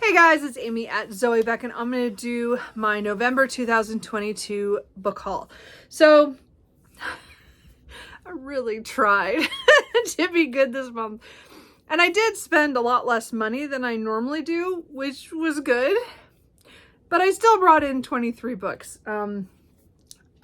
Hey guys, it's Amy at Zoe Beck, and I'm going to do my November 2022 book haul. So, I really tried to be good this month. And I did spend a lot less money than I normally do, which was good. But I still brought in 23 books. A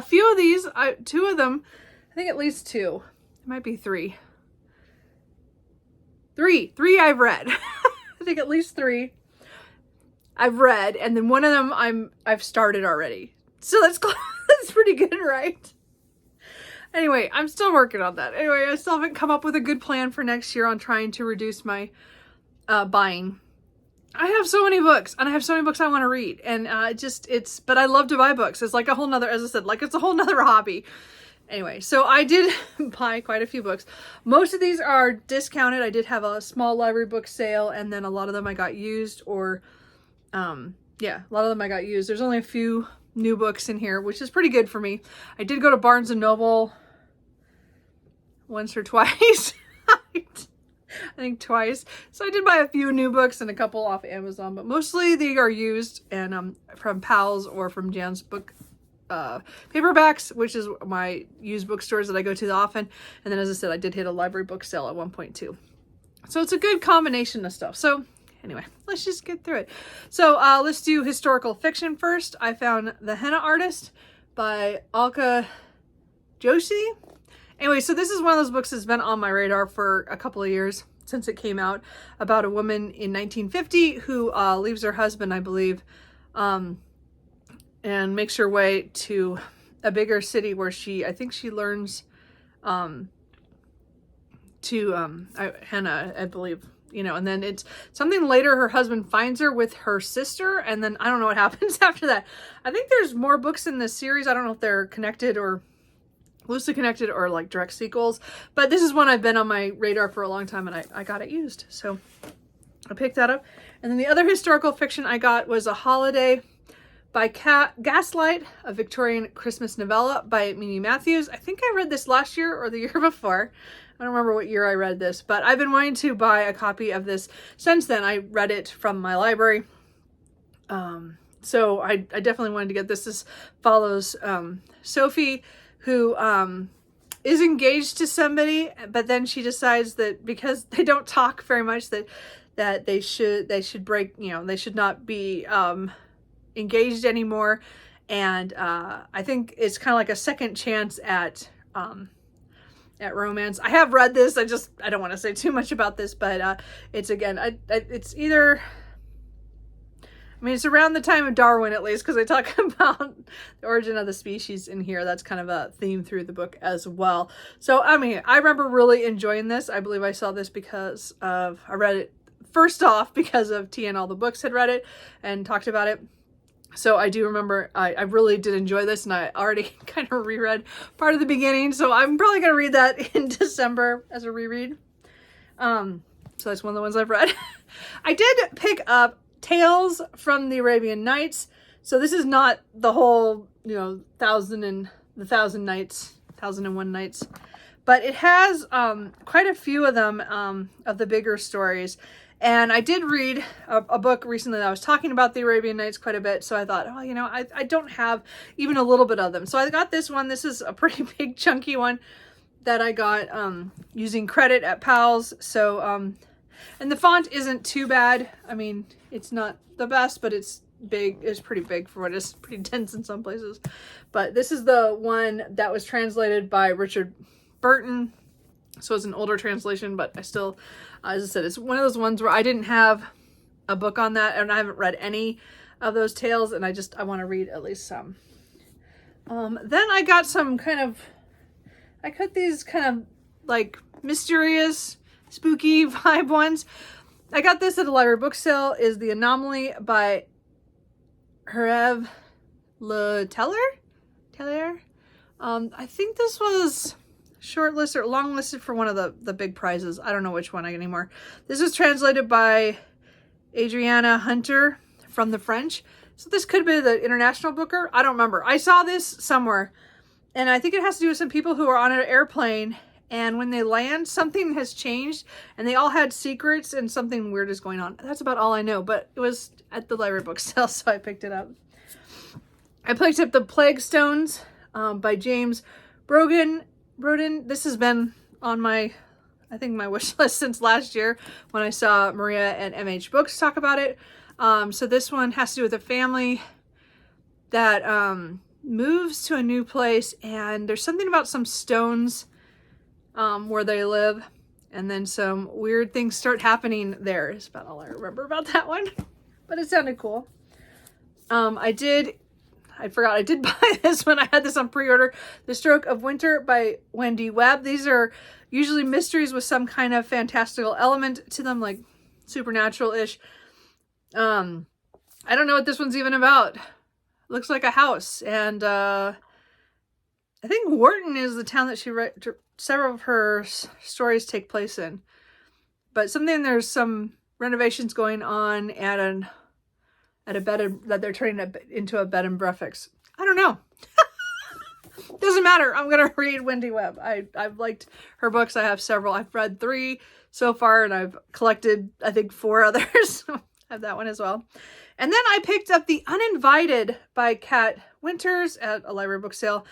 few of these, two of them, I think at least two. It might be three. Three I've read. I think at least three I've read, and then one of them I've started already. So that's pretty good, right? Anyway, I'm still working on that. Anyway, I still haven't come up with a good plan for next year on trying to reduce my buying. I have so many books, and I have so many books I want to read, and but I love to buy books. It's like a whole nother, as I said, like it's a whole nother hobby. Anyway, so I did buy quite a few books. Most of these are discounted. I did have a small library book sale, and then a lot of them I got used, or yeah, a lot of them I got used. There's only a few new books in here, which is pretty good for me. I did go to Barnes & Noble once or twice. I think twice. So I did buy a few new books and a couple off Amazon, but mostly they are used and from Pals or from Jan's Book Paperbacks, which is my used bookstores that I go to often. And then, as I said, I did hit a library book sale at one point too. So it's a good combination of stuff. So anyway, let's just get through it. So let's do historical fiction first. I found The Henna Artist by Alka Joshi. Anyway, so this is one of those books that's been on my radar for a couple of years since it came out, about a woman in 1950 who leaves her husband, I believe, and makes her way to a bigger city where I think she learns henna, I believe, you know, and then it's something later her husband finds her with her sister, and then I don't know what happens after that. I think there's more books in this series. I don't know if they're connected or loosely connected or like direct sequels, but this is one I've been on my radar for a long time, and I got it used, so I picked that up. And then the other historical fiction I got was A Holiday by Gaslight, a Victorian Christmas novella by Mimi Matthews. I think I read this last year or the year before. I don't remember what year I read this, but I've been wanting to buy a copy of this since then. I read it from my library. So I definitely wanted to get this. This follows Sophie, who is engaged to somebody, but then she decides that because they don't talk very much, that they should break, you know, they should not be engaged anymore. And I think it's kind of like a second chance at romance. I have read this. I don't want to say too much about this, but it's, again, it's either, I mean, it's around the time of Darwin, at least, because I talk about the origin of the species in here. That's kind of a theme through the book as well. So, I mean, I remember really enjoying this. I believe I saw this because I read it first off because of Tia and all the books had read it and talked about it. So I do remember I really did enjoy this, and I already kind of reread part of the beginning. So I'm probably going to read that in December as a reread. So that's one of the ones I've read. I did pick up Tales from the Arabian Nights. So this is not the whole, you know, 1001 Nights, but it has quite a few of them, of the bigger stories. And I did read a book recently that I was talking about the Arabian Nights quite a bit. So I thought, oh, you know, I don't have even a little bit of them. So I got this one. This is a pretty big chunky one that I got using credit at Pals. So, and the font isn't too bad. I mean, it's not the best, but it's big. It's pretty big for what is pretty dense in some places. But this is the one that was translated by Richard Burton. So it's an older translation, but I still, as I said, it's one of those ones where I didn't have a book on that, and I haven't read any of those tales, and I want to read at least some. Then I got some I cut these kind of like mysterious, spooky vibe ones. I got this at a library book sale, is The Anomaly by Hervé Le Tellier. I think this was shortlisted or longlisted for one of the big prizes. I don't know which one anymore. This is translated by Adriana Hunter from the French. So this could be the international booker. I don't remember. I saw this somewhere, and I think it has to do with some people who are on an airplane and when they land, something has changed, and they all had secrets, and something weird is going on. That's about all I know, but it was at the library book sale, so I picked it up. I picked up The Plague Stones by James Broden. This has been on my, I think, my wish list since last year when I saw Maria and MH Books talk about it. So this one has to do with a family that moves to a new place, and there's something about some stones where they live, and then some weird things start happening there. Is about all I remember about that one, but it sounded cool. I forgot I did buy this when I had this on pre-order. The Stroke of Winter by Wendy Webb. These are usually mysteries with some kind of fantastical element to them, like supernatural-ish. I don't know what this one's even about. Looks like a house, and I think Wharton is the town that several of her stories take place in. But there's some renovations going on at a bed that they're turning it into a bed and breakfast. I don't know. Doesn't matter. I'm gonna read Wendy Webb. I've liked her books. I have several. I've read 3 so far, and I've collected, I think, 4 others. I have that one as well. And then I picked up The Uninvited by Kat Winters at a library book sale.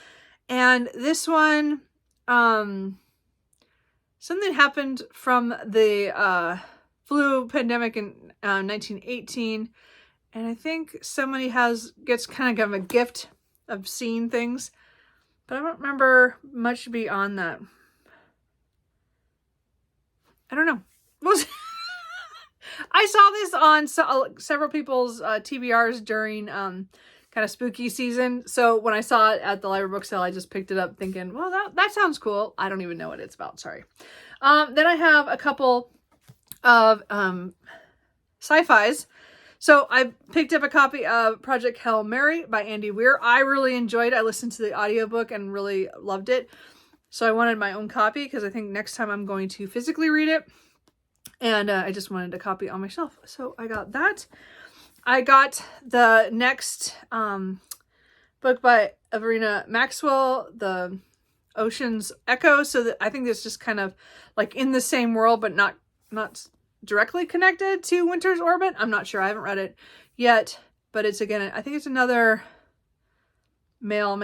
And this one, something happened from the flu pandemic in 1918. And I think somebody gets kind of a gift of seeing things. But I don't remember much beyond that. I don't know. I saw this on several people's TBRs during kind of spooky season. So when I saw it at the library book sale, I just picked it up thinking, well, that sounds cool. I don't even know what it's about. Sorry. Then I have a couple of sci-fis. So I picked up a copy of Project Hail Mary by Andy Weir. I really enjoyed it. I listened to the audiobook and really loved it. So I wanted my own copy because I think next time I'm going to physically read it. And I just wanted a copy on my shelf. So I got that. I got the next book by Everina Maxwell, The Ocean's Echo. So I think it's just kind of like in the same world, but not directly connected to Winter's Orbit. I'm not sure. I haven't read it yet. But it's, again, I think it's another male,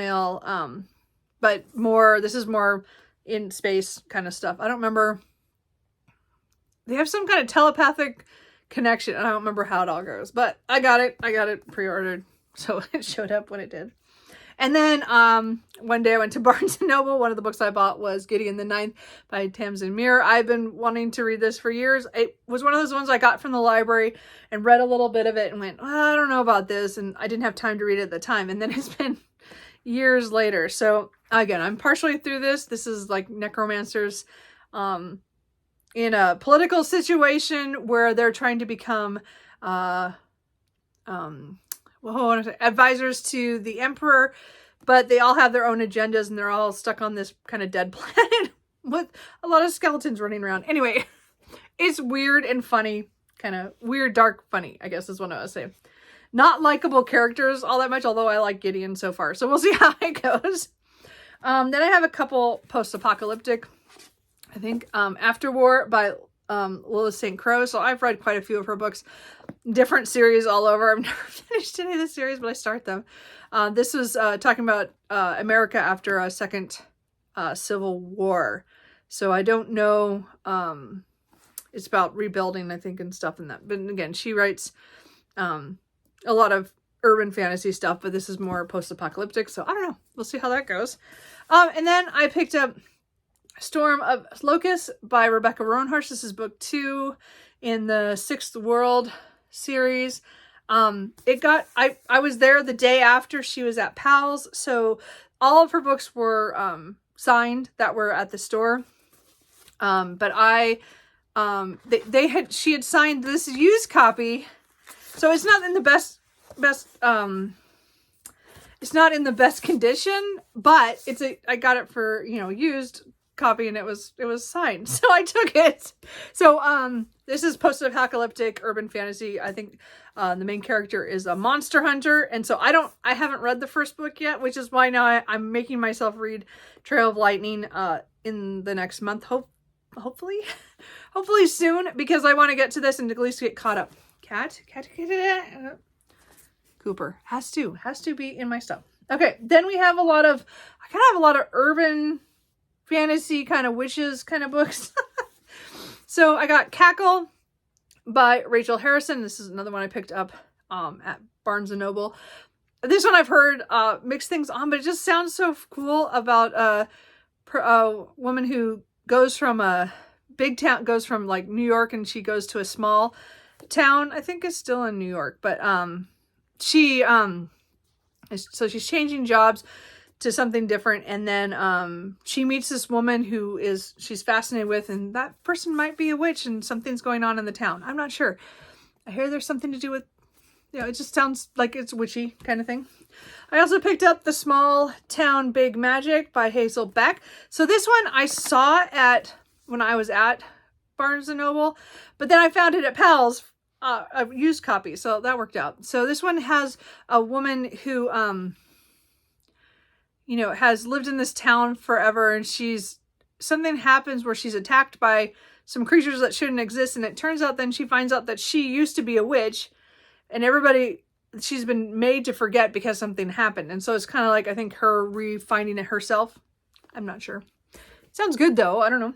but this is more in space kind of stuff. I don't remember. They have some kind of telepathic connection. I don't remember how it all goes, but I got it. I got it pre-ordered, so it showed up when it did. And then one day I went to Barnes & Noble. One of the books I bought was Gideon the Ninth by Tamsin Muir. I've been wanting to read this for years. It was one of those ones I got from the library and read a little bit of it and went, well, I don't know about this. And I didn't have time to read it at the time. And then it's been years later. So again, I'm partially through this. This is like necromancers in a political situation where they're trying to become advisors to the emperor, but they all have their own agendas and they're all stuck on this kind of dead planet with a lot of skeletons running around. Anyway, it's weird and funny, kind of weird, dark, funny, I guess is what I was saying. Not likable characters all that much, although I like Gideon so far. So we'll see how it goes. Then I have a couple post-apocalyptic, I think, After War by Lilith St. Croix. So I've read quite a few of her books, different series all over. I've never finished any of the series, but I start them. This was talking about America after a second civil war. So I don't know. It's about rebuilding, I think, and stuff in that. But again, she writes a lot of urban fantasy stuff, but this is more post-apocalyptic. So I don't know. We'll see how that goes. And then I picked up Storm of Locusts by Rebecca Roanhorse. This is book 2 in the Sixth World series. I was there the day after she was at Powell's, so all of her books were signed that were at the store. But she had signed this used copy, so it's not in the best it's not in the best condition, but I got it for, used copy and it was signed. So I took it. So this is post-apocalyptic urban fantasy. I think the main character is a monster hunter, and so I haven't read the first book yet, which is why now I'm making myself read Trail of Lightning in the next month, hopefully soon, because I want to get to this and at least get caught up. Cooper has to be in my stuff. Okay, then I kind of have a lot of urban fantasy kind of witches kind of books. So I got Cackle by Rachel Harrison. This is another one I picked up at Barnes & Noble. This one I've heard mixed things on, but it just sounds so cool about a woman who goes from a big town, goes from like New York, and she goes to a small town. I think it's still in New York, but so she's changing jobs to something different, and then she meets this woman who she's fascinated with, and that person might be a witch, and something's going on in the town. I'm not sure. I hear there's something to do with, it just sounds like it's witchy kind of thing. I also picked up The Small Town Big Magic by Hazel Beck. So this one I saw when I was at Barnes & Noble, but then I found it at Pal's, a used copy, so that worked out. So this one has a woman who has lived in this town forever, and something happens where she's attacked by some creatures that shouldn't exist, and it turns out then she finds out that she used to be a witch, and she's been made to forget because something happened. And so it's kind of like, I think, her refinding it herself. I'm not sure. Sounds good though. I don't know.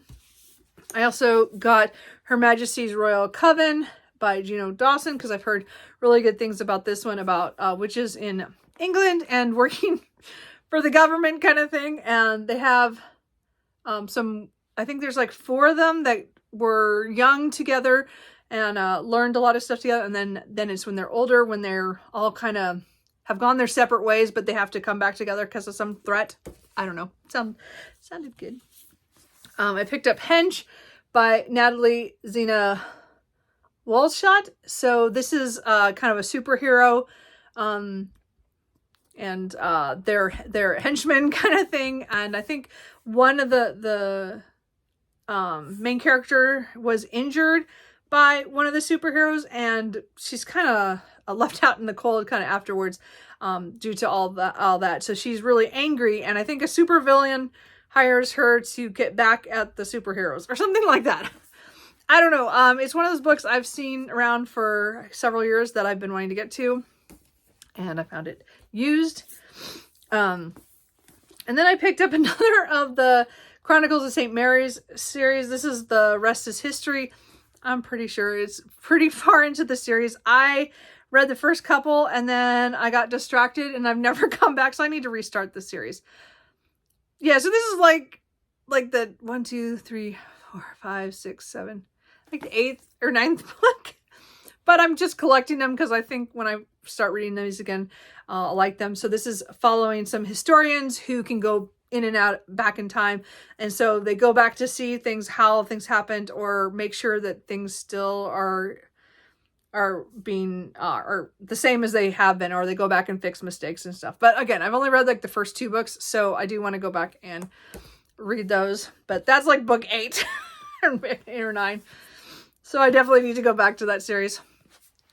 I also got Her Majesty's Royal Coven by Gino Dawson, because I've heard really good things about this one, about witches in England and working for the government kind of thing. And they have I think there's like 4 of them that were young together and learned a lot of stuff together. And then it's when they're older, when they're all kind of have gone their separate ways, but they have to come back together because of some threat. I don't know. Sounded good. I picked up Hench by Natalie Zena Walshot. So this is kind of a superhero and their henchmen kind of thing. And I think one of the main character was injured by one of the superheroes, and she's kind of left out in the cold kind of afterwards due to all that. So she's really angry, and I think a supervillain hires her to get back at the superheroes or something like that. I don't know. It's one of those books I've seen around for several years that I've been wanting to get to, and I found it used. And then I picked up another of the Chronicles of St. Mary's series. This is The Rest is History. I'm pretty sure it's pretty far into the series. I read the first couple and then I got distracted and I've never come back, so I need to restart the series. Yeah, so this is like the 1, 2, 3, 4, 5, 6, 7, like the 8th or 9th book. But I'm just collecting them because I think when I start reading these again, I'll like them. So this is following some historians who can go in and out back in time. And so they go back to see how things happened, or make sure that things still are being are the same as they have been, or they go back and fix mistakes and stuff. But again, I've only read like the first 2 books, so I do want to go back and read those. But that's like book 8 or 9. So I definitely need to go back to that series.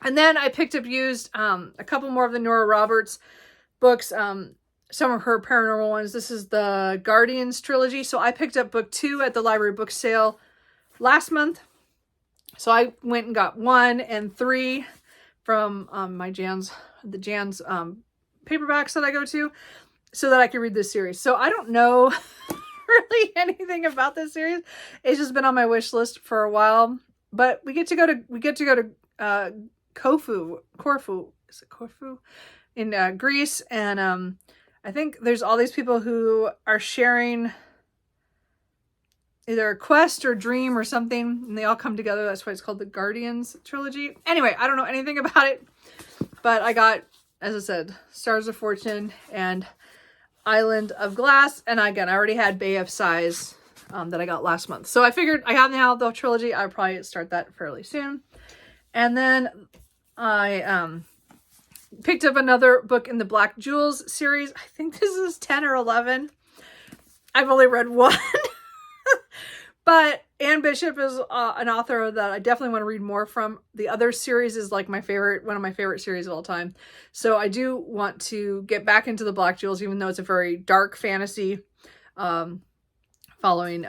And then I picked up used a couple more of the Nora Roberts books, some of her paranormal ones. This is the Guardians trilogy. So I picked up book 2 at the library book sale last month. So I went and got 1 and 3 from the Jan's paperbacks that I go to, so that I can read this series. So I don't know really anything about this series. It's just been on my wish list for a while. But we get to go to Corfu. Is it Corfu? In Greece. And I think there's all these people who are sharing either a quest or dream or something, and they all come together. That's why it's called the Guardians trilogy. Anyway, I don't know anything about it, but I got, as I said, Stars of Fortune and Island of Glass. And again, I already had Bay of Sighs that I got last month. So I figured I have now the trilogy. I'll probably start that fairly soon. And then I picked up another book in the Black Jewels series. I think this is 10 or 11. I've only read 1. But Anne Bishop is an author that I definitely want to read more from. The Other series is like my favorite, one of my favorite series of all time. So I do want to get back into the Black Jewels, even though it's a very dark fantasy, following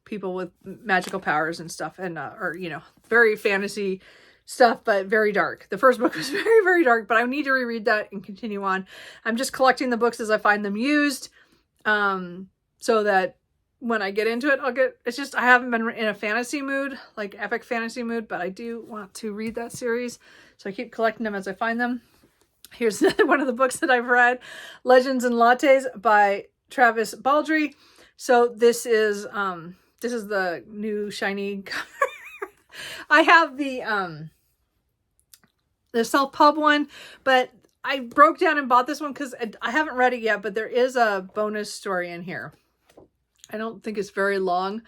people with magical powers and stuff, and or you know, very fantasy stuff, but very dark. The first book was very, very dark, but I need to reread that and continue on. I'm just collecting the books as I find them used, so that when I get into it, it's just, I haven't been in a fantasy mood, like epic fantasy mood, but I do want to read that series. So I keep collecting them as I find them. Here's another one of the books that I've read, Legends and Lattes by Travis Baldree. So this is the new shiny cover. I have the self-pub one, but I broke down and bought this one because I haven't read it yet, but there is a bonus story in here. I don't think it's very long,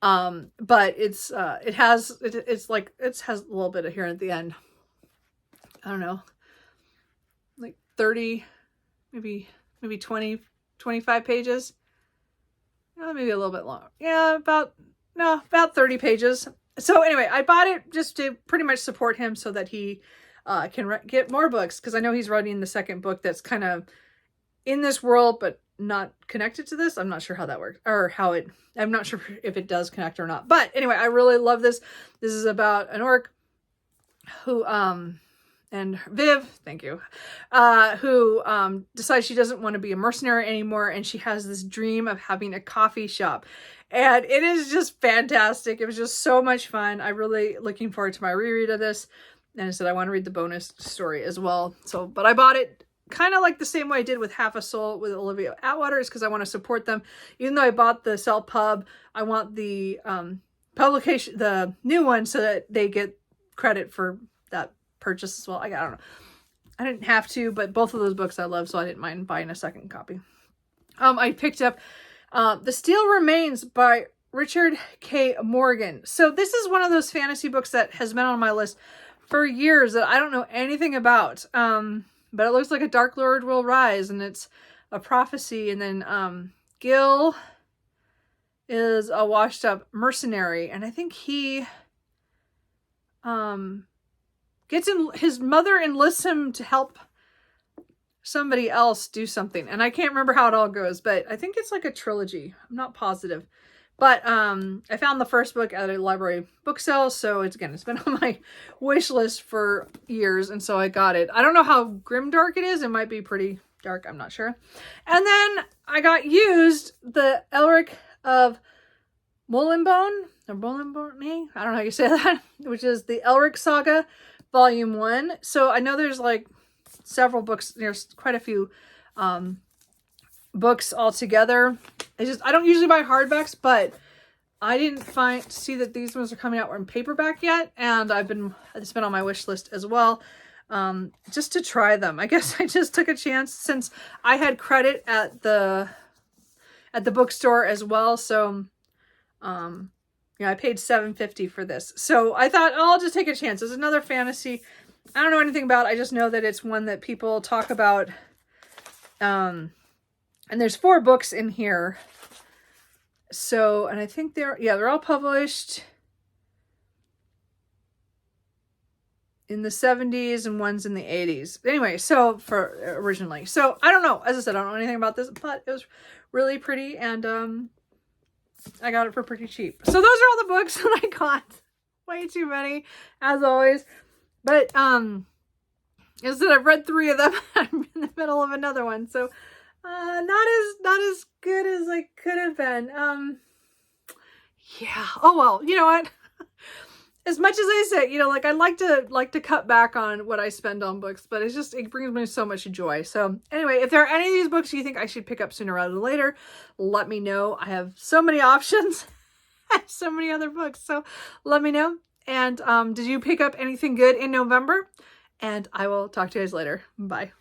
but it has a little bit of here at the end. I don't know, like 30, maybe 20, 25 pages. Maybe a little bit long. Yeah, about 30 pages. So anyway, I bought it just to pretty much support him so that he can get more books, because I know he's writing the second book that's kind of in this world, but not connected to this. I'm not sure how that works, or I'm not sure if it does connect or not. But anyway, I really love this. This is about an orc who, and Viv, thank you, who decides she doesn't want to be a mercenary anymore, and she has this dream of having a coffee shop. And it is just fantastic. It was just so much fun. I'm really looking forward to my reread of this. And I said I want to read the bonus story as well. So, but I bought it kind of like the same way I did with Half a Soul with Olivia Atwater, is because I want to support them. Even though I bought the self-pub, I want the publication, the new one, so that they get credit for that purchase as well. I don't know. I didn't have to, but both of those books I love, so I didn't mind buying a second copy. I picked up The Steel Remains by Richard K. Morgan. So this is one of those fantasy books that has been on my list for years that I don't know anything about. But it looks like a Dark Lord will rise, and it's a prophecy. And then Gil is a washed up mercenary, and I think he gets in, his mother enlists him to help somebody else do something. And I can't remember how it all goes, but I think it's like a trilogy. I'm not positive. But I found the first book at a library book sale, so it's been on my wish list for years, and so I got it. I don't know how grimdark it is. It might be pretty dark. I'm not sure. And then I got used the Elric of Molenbone, or Molenbone, I don't know how you say that, which is the Elric Saga, Volume 1. So I know there's like several books. There's quite a few books all together. I don't usually buy hardbacks, but I didn't see that these ones are coming out in paperback yet, and it's been on my wish list as well, just to try them. I guess I just took a chance since I had credit at the bookstore as well. So I paid $7.50 for this. So I thought, I'll just take a chance. It's another fantasy I don't know anything about. I just know that it's one that people talk about. And there's 4 books in here. So, and I think they're all published in the 70s and one's in the 80s. Anyway, so originally. So I don't know. As I said, I don't know anything about this, but it was really pretty, and I got it for pretty cheap. So those are all the books that I got. Way too many, as always. But as I said, I've read 3 of them. I'm in the middle of another one, so not as good as I could have been. Yeah. Oh well. You know what? As much as I say, like I like to cut back on what I spend on books, but it brings me so much joy. So anyway, if there are any of these books you think I should pick up sooner rather than later, let me know. I have so many options. I have so many other books, so let me know. And did you pick up anything good in November? And I will talk to you guys later. Bye.